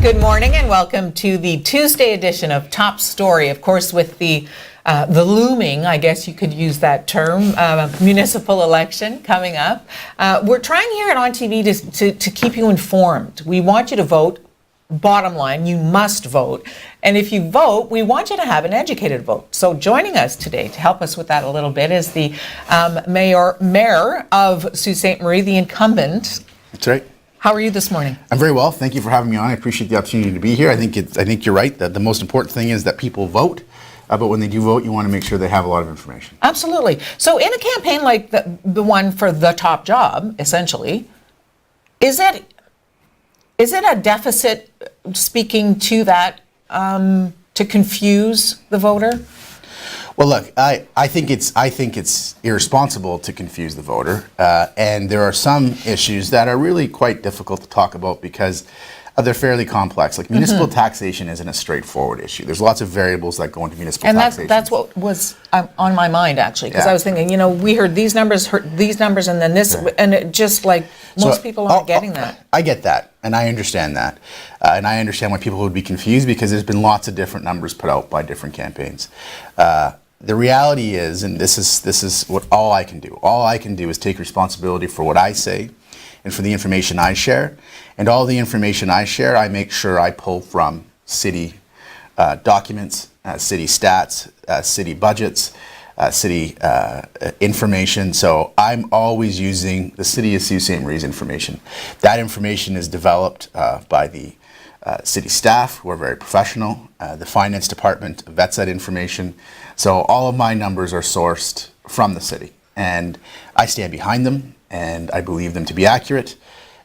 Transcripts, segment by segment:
Good morning and welcome to the Tuesday edition of Top Story. Of course, with the looming, I guess you could use that term, municipal election coming up. We're trying here at ONNtv to keep you informed. We want you to vote. Bottom line, you must vote. And if you vote, we want you to have an educated vote. So joining us today to help us with that a little bit is the mayor of Sault Ste. Marie, the incumbent. That's right. How are you this morning? I'm very well. Thank you for having me on. I appreciate the opportunity to be here. I think you're right that the most important thing is that people vote. But when they do vote, you want to make sure they have a lot of information. Absolutely. So in a campaign like the one for the top job, essentially, is it a deficit speaking to that to confuse the voter? Well, look, I think it's irresponsible to confuse the voter, and there are some issues that are really quite difficult to talk about because they're fairly complex. Like municipal taxation isn't a straightforward issue. There's lots of variables that go into municipal taxation. And that's what was on my mind actually, because I was thinking, we heard these numbers, and then this, and it just like most people aren't getting that. I get that, and I understand that, and I understand why people would be confused because there's been lots of different numbers put out by different campaigns. The reality is, and this is what all I can do. All I can do is take responsibility for what I say and for the information I share. And all the information I share, I make sure I pull from city documents, city stats, city budgets, city information. So I'm always using the City of Sault Ste. Marie's information. That information is developed by the city staff, who are very professional. The finance department vets that information. So all of my numbers are sourced from the city, and I stand behind them, and I believe them to be accurate,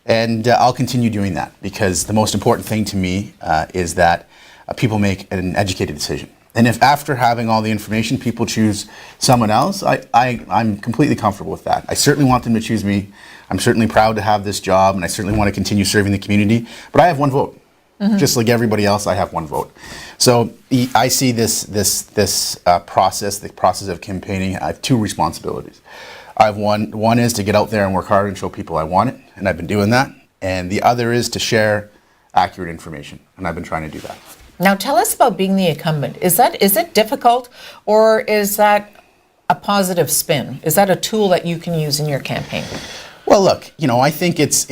and I'll continue doing that because the most important thing to me is that people make an educated decision. And if after having all the information people choose someone else, I'm completely comfortable with that. I certainly want them to choose me. I'm certainly proud to have this job, and I certainly want to continue serving the community, but I have one vote. Just like everybody else, I have one vote. So I see this process, the process of campaigning, I have two responsibilities. I have one is to get out there and work hard and show people I want it, and I've been doing that. And the other is to share accurate information, and I've been trying to do that. Now tell us about being the incumbent. Is it difficult, or is that a positive spin? Is that a tool that you can use in your campaign? Well, look, I think it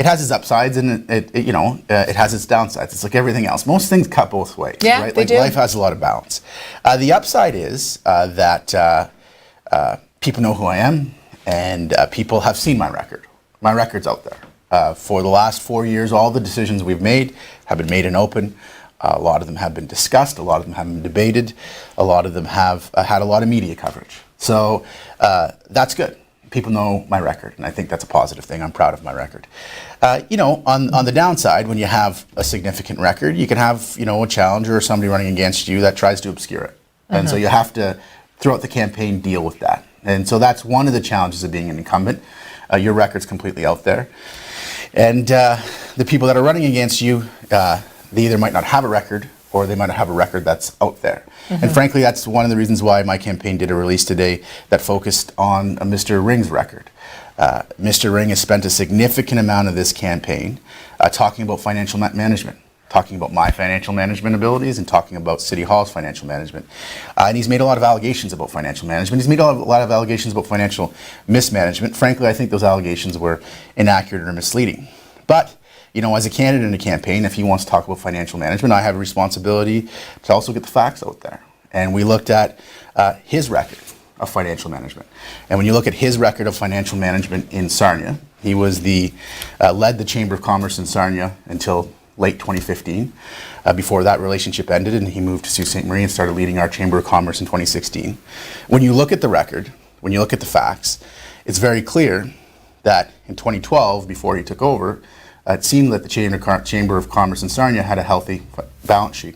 has its upsides and it has its downsides. It's like everything else. Most things cut both ways, right? They do. Life has a lot of balance. The upside is that people know who I am, and people have seen my record. My record's out there. For the last 4 years, all the decisions we've made have been made in open. A lot of them have been discussed. A lot of them have been debated. A lot of them have had a lot of media coverage. So that's good. People know my record, and I think that's a positive thing. I'm proud of my record. On the downside, when you have a significant record, you can have, a challenger or somebody running against you that tries to obscure it. And so you have to, throughout the campaign, deal with that. And so that's one of the challenges of being an incumbent. Your record's completely out there. And the people that are running against you, they either might not have a record or they might have a record that's out there. And frankly, that's one of the reasons why my campaign did a release today that focused on Mr. Ring's record. Mr. Ring has spent a significant amount of this campaign talking about financial management, talking about my financial management abilities, and talking about City Hall's financial management. And he's made a lot of allegations about financial management. He's made a lot of allegations about financial mismanagement. Frankly, I think those allegations were inaccurate or misleading. But as a candidate in a campaign, if he wants to talk about financial management, I have a responsibility to also get the facts out there. And we looked at his record of financial management. And when you look at his record of financial management in Sarnia, he was led the Chamber of Commerce in Sarnia until late 2015. Before that relationship ended, and he moved to Sault Ste. Marie and started leading our Chamber of Commerce in 2016. When you look at the record, when you look at the facts, it's very clear that in 2012, before he took over, it seemed that the Chamber of Commerce in Sarnia had a healthy balance sheet.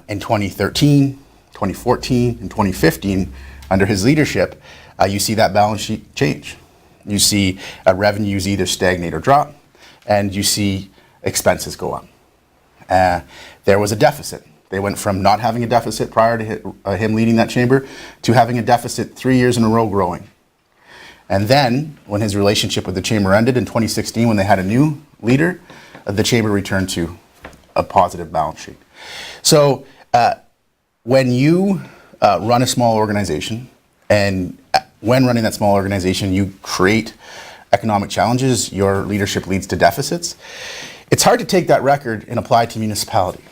In 2013, 2014, and 2015, under his leadership, you see that balance sheet change. You see revenues either stagnate or drop, and you see expenses go up. There was a deficit. They went from not having a deficit prior to him leading that chamber to having a deficit 3 years in a row growing. And then, when his relationship with the chamber ended in 2016, when they had a new leader, the chamber returned to a positive balance sheet. So, when you run a small organization, and when running that small organization, you create economic challenges, your leadership leads to deficits, it's hard to take that record and apply it to municipality.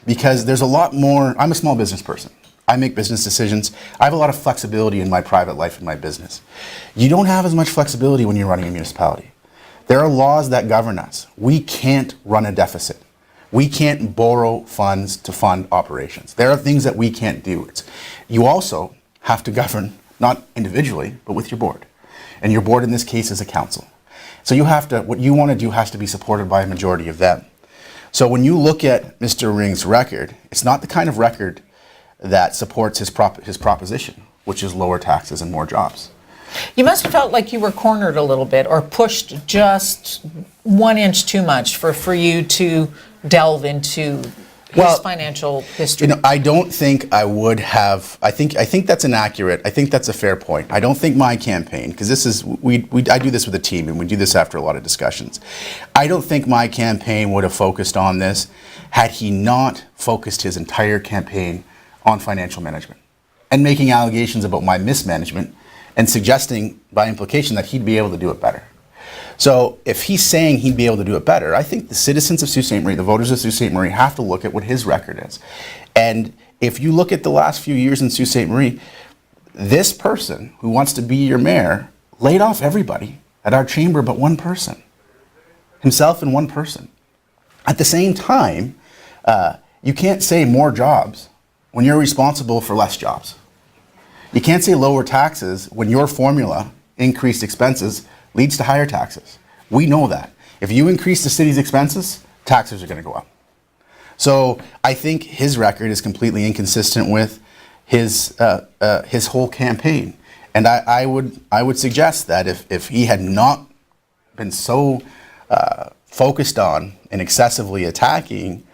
Because there's a lot more, I'm a small business person. I make business decisions. I have a lot of flexibility in my private life and my business. You don't have as much flexibility when you're running a municipality. There are laws that govern us. We can't run a deficit. We can't borrow funds to fund operations. There are things that we can't do. You also have to govern, not individually, but with your board. And your board in this case is a council. So you have to, what you want to do has to be supported by a majority of them. So when you look at Mr. Ring's record, it's not the kind of record that supports his proposition, which is lower taxes and more jobs. You must have felt like you were cornered a little bit or pushed just 1 inch too much for you to delve into his financial history. I don't think I would have. I think that's inaccurate. I think that's a fair point. I don't think my campaign, because this is I do this with a team, and we do this after a lot of discussions. I don't think my campaign would have focused on this had he not focused his entire campaign on financial management and making allegations about my mismanagement and suggesting by implication that he'd be able to do it better. So if he's saying he'd be able to do it better, I think the citizens of Sault Ste. Marie, the voters of Sault Ste. Marie, have to look at what his record is. And if you look at the last few years in Sault Ste. Marie, this person who wants to be your mayor laid off everybody at our chamber but one person, himself and one person. At the same time, you can't say more jobs when you're responsible for less jobs. You can't say lower taxes when your formula, increased expenses, leads to higher taxes. We know that. If you increase the city's expenses, taxes are going to go up. So I think his record is completely inconsistent with his whole campaign. And I would suggest that if he had not been so focused on and excessively attacking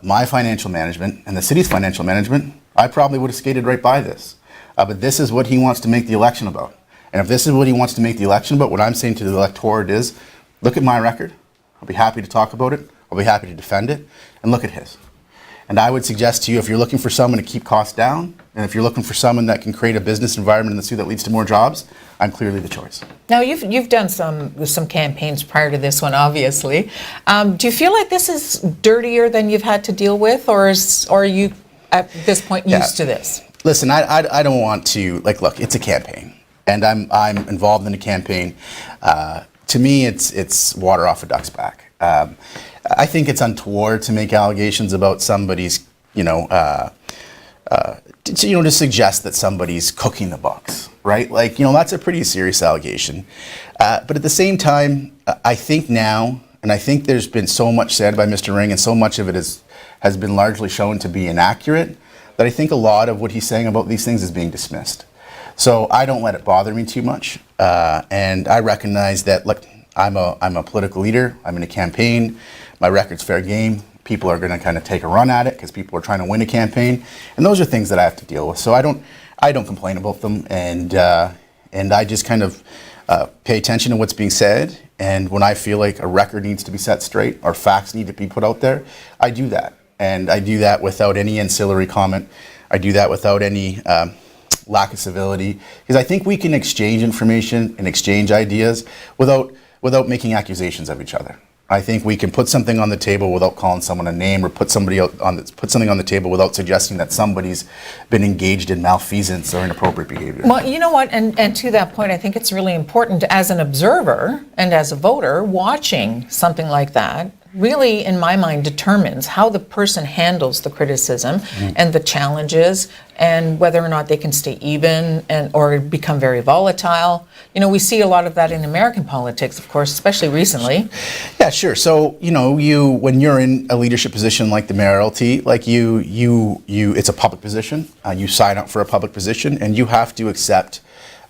my financial management and the city's financial management, I probably would have skated right by this. But this is what he wants to make the election about. And if this is what he wants to make the election about, what I'm saying to the electorate is, look at my record. I'll be happy to talk about it. I'll be happy to defend it. And look at his. And I would suggest to you, if you're looking for someone to keep costs down, and if you're looking for someone that can create a business environment in the city that leads to more jobs, I'm clearly the choice. Now, you've done some campaigns prior to this one, obviously. Do you feel like this is dirtier than you've had to deal with, or are you at this point used to this? Listen, I don't want to, look, it's a campaign. And I'm involved in a campaign. To me, it's water off a duck's back. I think it's untoward to make allegations about somebody's, to suggest that somebody's cooking the books, right? That's a pretty serious allegation. But at the same time, I think now, and I think there's been so much said by Mr. Ring, and so much of it has been largely shown to be inaccurate, that I think a lot of what he's saying about these things is being dismissed. So I don't let it bother me too much, and I recognize that. Look, I'm a political leader. I'm in a campaign. My record's fair game. People are going to kind of take a run at it because people are trying to win a campaign, and those are things that I have to deal with. So I don't complain about them, and I just kind of pay attention to what's being said. And when I feel like a record needs to be set straight or facts need to be put out there, I do that, and I do that without any ancillary comment. I do that without any lack of civility, because I think we can exchange information and exchange ideas without making accusations of each other. I think we can put something on the table without calling someone a name, or put something on the table without suggesting that somebody's been engaged in malfeasance or inappropriate behavior. Well, you know what, and to that point, I think it's really important as an observer and as a voter watching something like that, really, in my mind, determines how the person handles the criticism and the challenges, and whether or not they can stay even or become very volatile. We see a lot of that in American politics, of course, especially recently. Yeah, sure. So, when you're in a leadership position like the mayoralty, it's a public position. You sign up for a public position, and you have to accept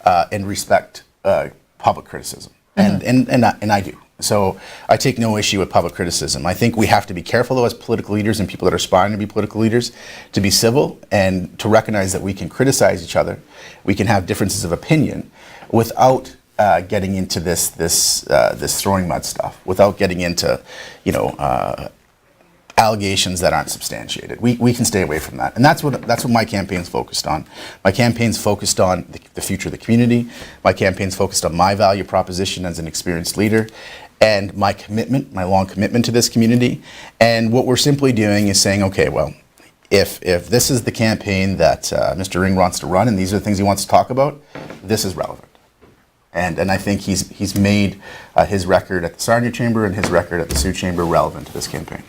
and respect public criticism, and I do. So I take no issue with public criticism. I think we have to be careful, though, as political leaders and people that are aspiring to be political leaders, to be civil and to recognize that we can criticize each other. We can have differences of opinion. without getting into this throwing mud stuff, without getting into, allegations that aren't substantiated. We can stay away from that, and that's what my campaign's focused on. My campaign's focused on the future of the community. My campaign's focused on my value proposition as an experienced leader, and my commitment, my long commitment to this community. And what we're simply doing is saying, okay, well, if this is the campaign that Mr. Ring wants to run, and these are the things he wants to talk about, this is relevant. And I think he's made his record at the Sarnia Chamber and his record at the Sioux Chamber relevant to this campaign.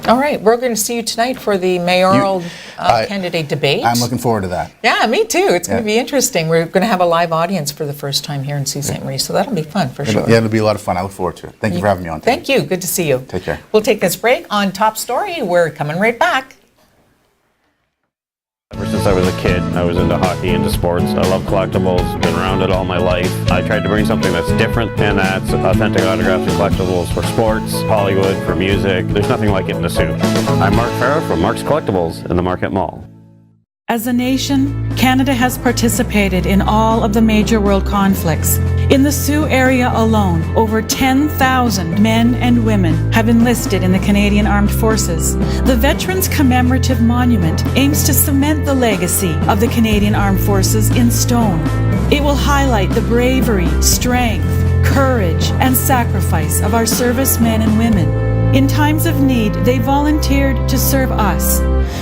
All right, we're going to see you tonight for the mayoral candidate debate. I'm looking forward to that. Yeah, me too. It's going to be interesting. We're going to have a live audience for the first time here in Sault Ste. Marie, so that'll be fun for sure. Yeah, it'll be a lot of fun. I look forward to it. Thank you for having me on today. Thank you. Good to see you. Take care. We'll take this break on Top Story. We're coming right back. Ever since I was a kid, I was into hockey, into sports. I love collectibles, been around it all my life. I tried to bring something that's different, and that's authentic autographs and collectibles for sports, Hollywood, for music. There's nothing like it in the Sioux. I'm Mark Farrow from Mark's Collectibles in the Market Mall. As a nation, Canada has participated in all of the major world conflicts. In the Sioux area alone, over 10,000 men and women have enlisted in the Canadian Armed Forces. The Veterans Commemorative Monument aims to cement the legacy of the Canadian Armed Forces in stone. It will highlight the bravery, strength, courage, and sacrifice of our servicemen and women. In times of need, they volunteered to serve us.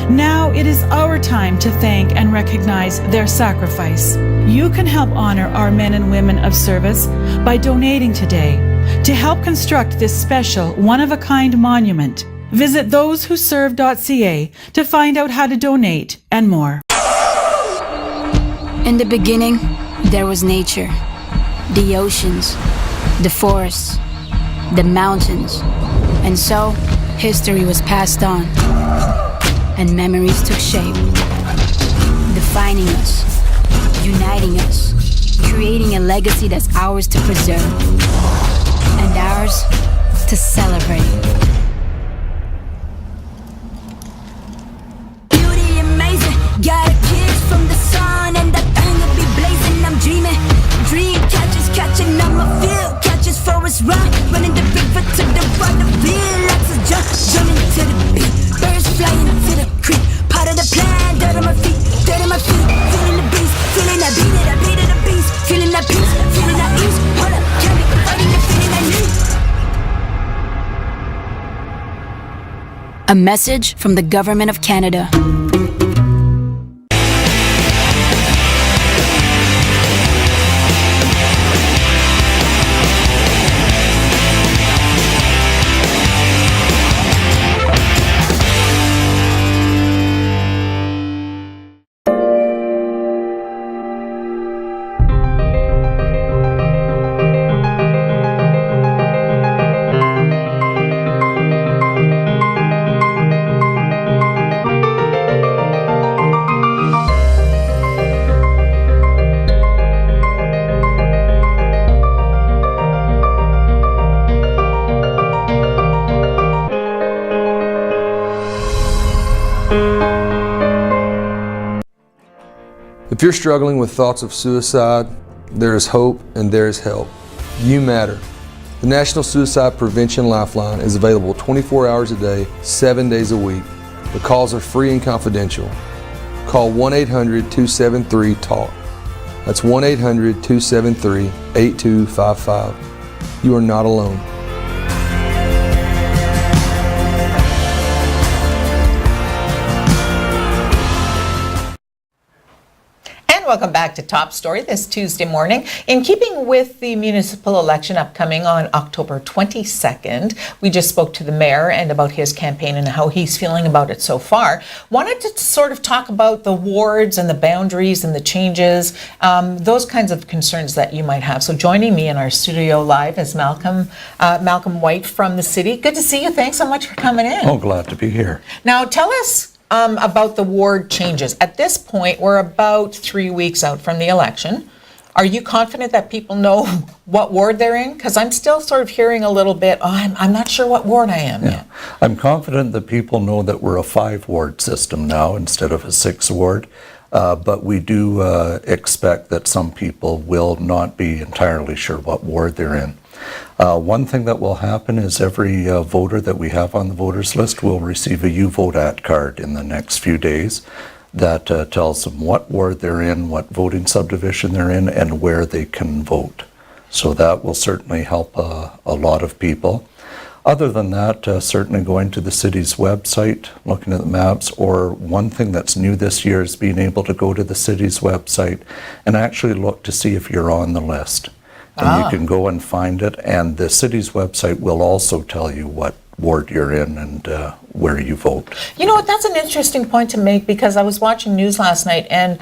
Now it is our time to thank and recognize their sacrifice. You can help honor our men and women of service by donating today. To help construct this special, one-of-a-kind monument, visit thosewhoserve.ca to find out how to donate and more. In the beginning, there was nature. The oceans, the forests, the mountains. And so, history was passed on. And memories took shape, defining us, uniting us, creating a legacy that's ours to preserve, and ours to celebrate. Beauty amazing, got kids from the sun, and that thing will be blazing. I'm dreaming, dream catches, catching on my field, catches for us run, running the river to the water, feel like a jump, jumping to the beat. Birds flying to the creek, part of the plan, dirt on my feet, feeling the breeze, feeling that beat it, I beat it, the beast, feeling that peace, feeling that ease, hold up, can't be fighting the feeling I need. A message from the Government of Canada. If you're struggling with thoughts of suicide, there is hope and there is help. You matter. The National Suicide Prevention Lifeline is available 24 hours a day, 7 days a week. The calls are free and confidential. Call 1-800-273-TALK. That's 1-800-273-8255. You are not alone. Welcome back to Top Story this Tuesday morning. In keeping with the municipal election upcoming on October 22nd, we just spoke to the mayor and about his campaign and how he's feeling about it so far. Wanted to sort of talk about the wards and the boundaries and the changes, those kinds of concerns that you might have. So joining me in our studio live is Malcolm White from the city. Good to see you. Thanks so much for coming in. Oh, glad to be here. Now tell us about the ward changes. At this point, we're about 3 weeks out from the election. Are you confident that people know what ward they're in? Because I'm still sort of hearing a little bit, I'm not sure what ward I am yet. I'm confident that people know that we're a 5-ward system now instead of a 6-ward. But we do expect that some people will not be entirely sure what ward they're in. One thing that will happen is every voter that we have on the voters list will receive a You Vote At card in the next few days that tells them what ward they're in, what voting subdivision they're in, and where they can vote. So that will certainly help a lot of people. Other than that, certainly going to the city's website, looking at the maps, or one thing that's new this year is being able to go to the city's website and actually look to see if you're on the list. And you can go and find it, and the city's website will also tell you what ward you're in and where you vote. You know what, that's an interesting point to make, because I was watching news last night, and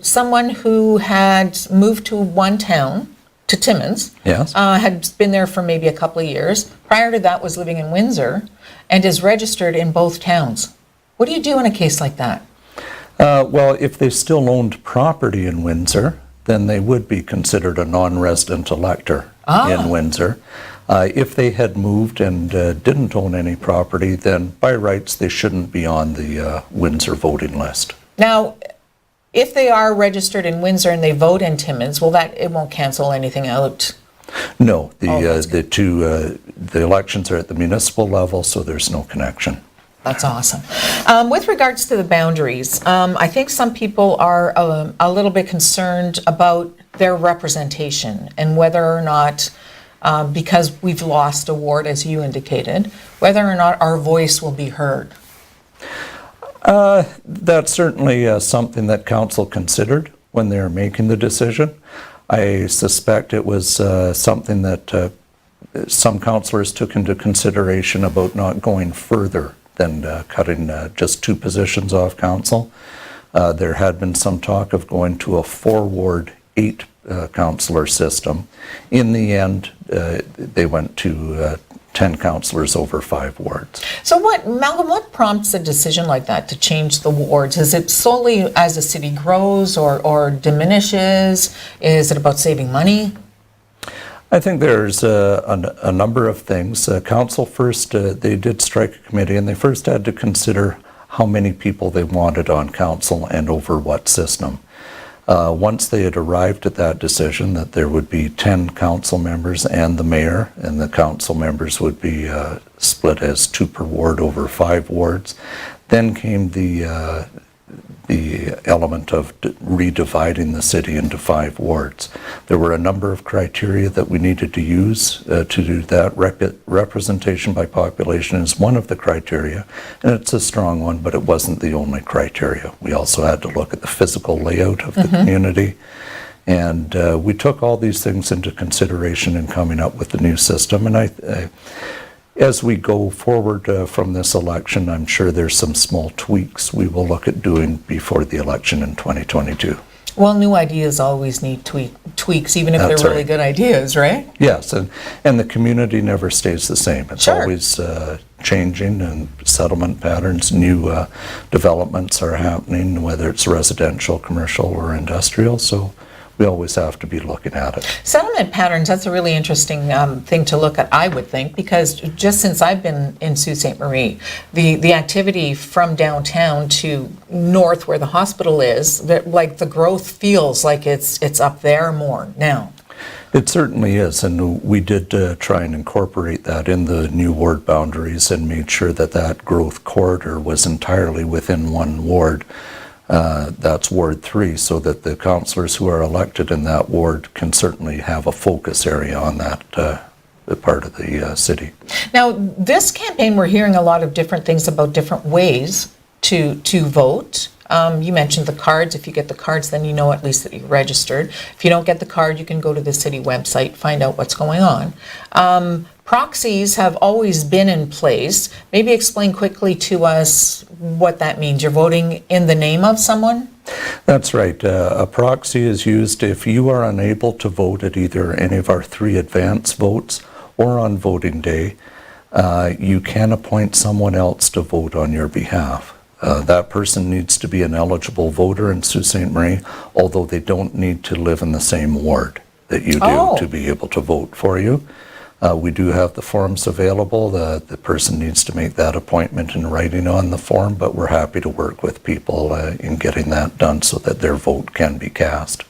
someone who had moved to one town, to Timmins, Yes. had been there for maybe a couple of years. Prior to that was living in Windsor and is registered in both towns. What do you do in a case like that? Well, if they still owned property in Windsor, then they would be considered a non-resident elector in Windsor. If they had moved and didn't own any property, then by rights they shouldn't be on the Windsor voting list. Now, if they are registered in Windsor and they vote in Timmins, it won't cancel anything out? No, that's the elections are at the municipal level, so there's no connection. That's awesome. With regards to the boundaries, I think some people are a little bit concerned about their representation and whether or not, because we've lost a ward, as you indicated, whether or not our voice will be heard. That's certainly something that council considered when they were making the decision. I suspect it was something that some councillors took into consideration about not going further than cutting just 2 positions off council. There had been some talk of going to a 4-ward, 8 councillor system. In the end, they went to 10 councillors over 5 wards. So Malcolm, what prompts a decision like that to change the wards? Is it solely as the city grows or diminishes? Is it about saving money? I think there's a number of things. Council first, they did strike a committee, and they first had to consider how many people they wanted on council and over what system. Once they had arrived at that decision that there would be 10 council members and the mayor, and the council members would be split as 2 per ward over 5 wards, then came the element of redividing the city into 5 wards. There were a number of criteria that we needed to use to do that. Representation by population is one of the criteria, and it's a strong one, but it wasn't the only criteria. We also had to look at the physical layout of the community, and we took all these things into consideration in coming up with the new system. And as we go forward from this election, I'm sure there's some small tweaks we will look at doing before the election in 2022. Well, new ideas always need tweaks, even if That's they're really right. good ideas, right? Yes, and the community never stays the same. It's Sure. always changing, and settlement patterns, new developments are happening, whether it's residential, commercial, or industrial. So we always have to be looking at it. Settlement patterns, that's a really interesting thing to look at, I would think, because just since I've been in Sault Ste. Marie, the activity from downtown to north where the hospital is, like the growth feels like it's up there more now. It certainly is, and we did try and incorporate that in the new ward boundaries and made sure that that growth corridor was entirely within 1 ward. That's Ward 3, so that the councillors who are elected in that ward can certainly have a focus area on that part of the city. Now, this campaign, we're hearing a lot of different things about different ways to vote. You mentioned the cards. If you get the cards, then you know at least that you're registered. If you don't get the card, you can go to the city website, find out what's going on. Proxies have always been in place. Maybe explain quickly to us what that means. You're voting in the name of someone? That's right. A proxy is used if you are unable to vote at either any of our 3 advance votes or on voting day. You can appoint someone else to vote on your behalf. That person needs to be an eligible voter in Sault Ste. Marie, although they don't need to live in the same ward that you do to be able to vote for you. We do have the forms available. The person needs to make that appointment in writing on the form, but we're happy to work with people in getting that done so that their vote can be cast.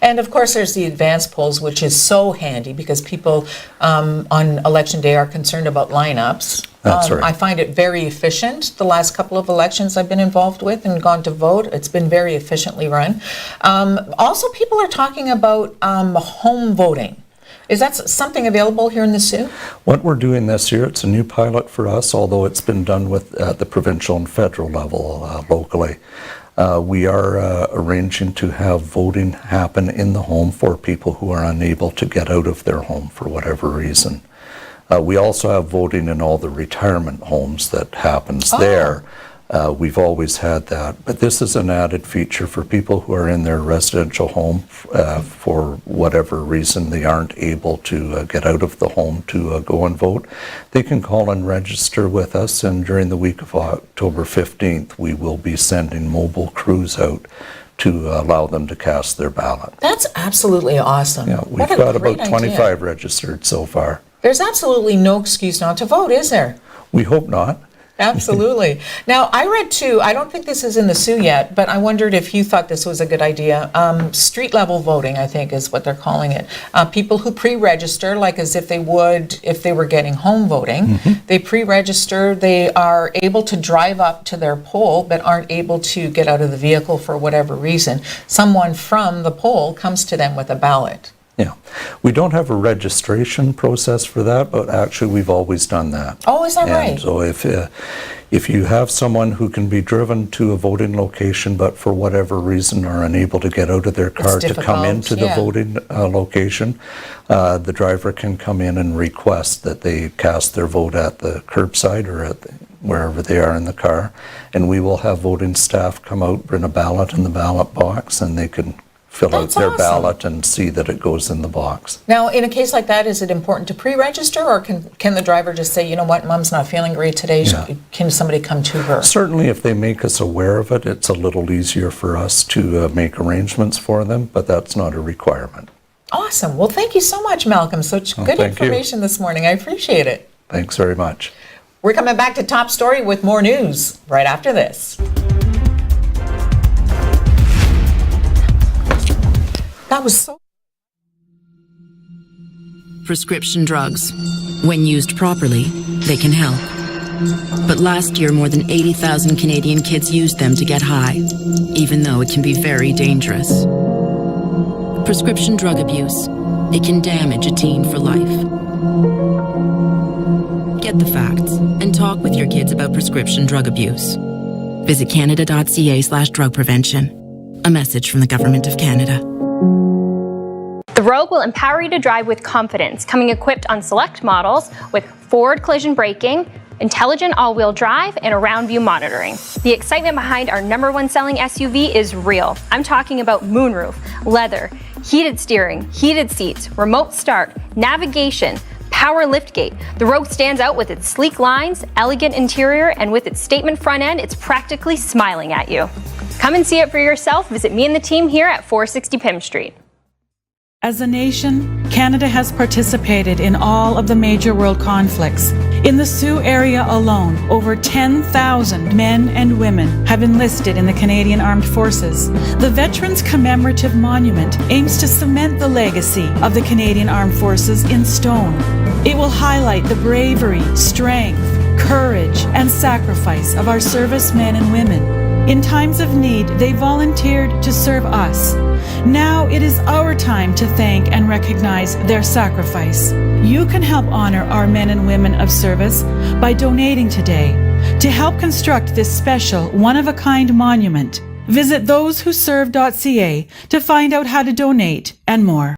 And of course, there's the advance polls, which is so handy because people on election day are concerned about lineups. That's right. I find it very efficient. The last couple of elections I've been involved with and gone to vote, it's been very efficiently run. Also, people are talking about home voting. Is that something available here in the Sioux? What we're doing this year, it's a new pilot for us, although it's been done at the provincial and federal level locally. We are arranging to have voting happen in the home for people who are unable to get out of their home for whatever reason. We also have voting in all the retirement homes that happens there. We've always had that, but this is an added feature for people who are in their residential home for whatever reason they aren't able to get out of the home to go and vote. They can call and register with us, and during the week of October 15th, we will be sending mobile crews out to allow them to cast their ballot. That's absolutely awesome. Yeah, we've got about 25 registered so far. There's absolutely no excuse not to vote, is there? We hope not. Absolutely. Now, I read too, I don't think this is in the Sioux yet, but I wondered if you thought this was a good idea. Street level voting, I think, is what they're calling it. People who pre-register, like as if they would if they were getting home voting, they pre-register, they are able to drive up to their poll, but aren't able to get out of the vehicle for whatever reason. Someone from the poll comes to them with a ballot. Yeah, we don't have a registration process for that, but actually we've always done that. Oh, is that right? And so if you have someone who can be driven to a voting location, but for whatever reason are unable to get out of their car to come into the voting location, the driver can come in and request that they cast their vote at the curbside or at wherever they are in the car, and we will have voting staff come out, bring a ballot in the ballot box, and they can fill out their ballot and see that it goes in the box. Now, in a case like that, is it important to pre-register, or can the driver just say, you know what, Mom's not feeling great today, can somebody come to her? Certainly, if they make us aware of it, it's a little easier for us to make arrangements for them, but that's not a requirement. Awesome. Well, thank you so much, Malcolm. Such good information this morning. I appreciate it. Thanks very much. We're coming back to Top Story with more news right after this. That was so... Prescription drugs. When used properly, they can help. But last year, more than 80,000 Canadian kids used them to get high, even though it can be very dangerous. Prescription drug abuse. It can damage a teen for life. Get the facts and talk with your kids about prescription drug abuse. Visit canada.ca/drug prevention. A message from the Government of Canada. The Rogue will empower you to drive with confidence, coming equipped on select models with forward collision braking, intelligent all-wheel drive, and a round view monitoring. The excitement behind our #1 selling SUV is real. I'm talking about moonroof, leather, heated steering, heated seats, remote start, navigation, power liftgate. The Rogue stands out with its sleek lines, elegant interior, and with its statement front end, it's practically smiling at you. Come and see it for yourself. Visit me and the team here at 460 Pym Street. As a nation, Canada has participated in all of the major world conflicts. In the Sioux area alone, over 10,000 men and women have enlisted in the Canadian Armed Forces. The Veterans Commemorative Monument aims to cement the legacy of the Canadian Armed Forces in stone. It will highlight the bravery, strength, courage, and sacrifice of our servicemen and women. In times of need, they volunteered to serve us. Now it is our time to thank and recognize their sacrifice. You can help honor our men and women of service by donating today to help construct this special, one-of-a-kind monument. Visit thosewhoserve.ca to find out how to donate and more.